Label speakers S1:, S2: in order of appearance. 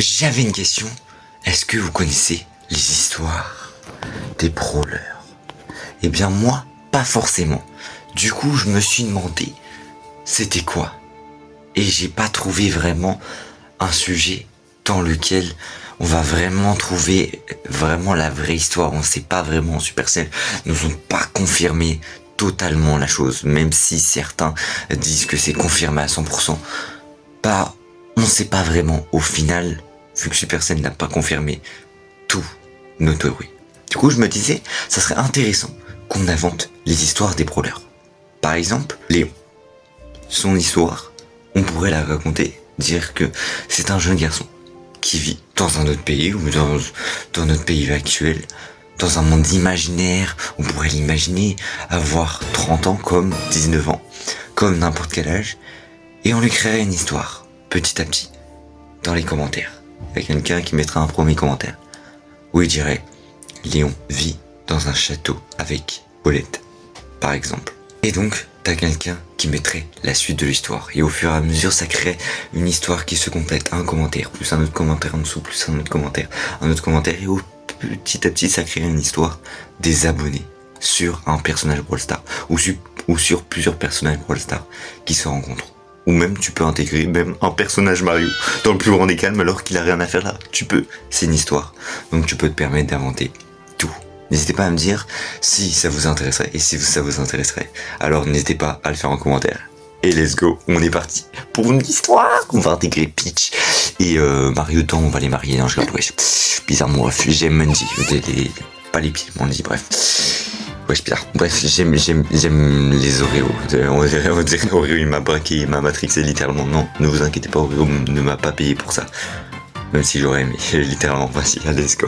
S1: J'avais une question. Est-ce que vous connaissez les histoires des brawlers? Eh bien moi, pas forcément. Du coup, je me suis demandé, c'était quoi? Et j'ai pas trouvé vraiment un sujet dans lequel on va vraiment trouver vraiment la vraie histoire. On sait pas vraiment, Supercell nous ont pas confirmé totalement la chose, même si certains disent que c'est confirmé à 100%. Bah, on sait pas vraiment au final, vu que Supercell n'a pas confirmé tout nos théories. Du coup, je me disais, ça serait intéressant qu'on invente les histoires des brawlers. Par exemple, Léon. Son histoire, on pourrait la raconter, dire que c'est un jeune garçon qui vit dans un autre pays ou dans notre pays actuel, dans un monde imaginaire. On pourrait l'imaginer avoir 30 ans comme 19 ans, comme n'importe quel âge, et on lui créerait une histoire, petit à petit, dans les commentaires. Il y a quelqu'un qui mettra un premier commentaire, où il dirait « Léon vit dans un château avec Paulette », par exemple. Et donc, t'as quelqu'un qui mettrait la suite de l'histoire. Et au fur et à mesure, ça crée une histoire qui se complète. Un commentaire, plus un autre commentaire en dessous, plus un autre commentaire, un autre commentaire. Et petit à petit, ça crée une histoire des abonnés sur un personnage Brawl Stars. Ou sur plusieurs personnages Brawl Stars qui se rencontrent. Ou même, tu peux intégrer même un personnage Mario dans le plus grand des calmes alors qu'il a rien à faire là. Tu peux, c'est une histoire. Donc tu peux te permettre d'inventer tout. N'hésitez pas à me dire si ça vous intéresserait. Et si ça vous intéresserait, alors n'hésitez pas à le faire en commentaire. Et let's go, on est parti pour une histoire. On va intégrer Peach et Mario dedans, on va les marier. Non, je regarde, wesh. Bizarre, moi, j'aime Mandy. Pas les pieds, Mandy, bref. Wesh, bizarre. Bref, j'aime les Oreos. On dirait Oreo, il m'a braqué, il m'a matrixé littéralement. Non, ne vous inquiétez pas, Oreo ne m'a pas payé pour ça. Même si j'aurais aimé, littéralement. Vas-y, let's go.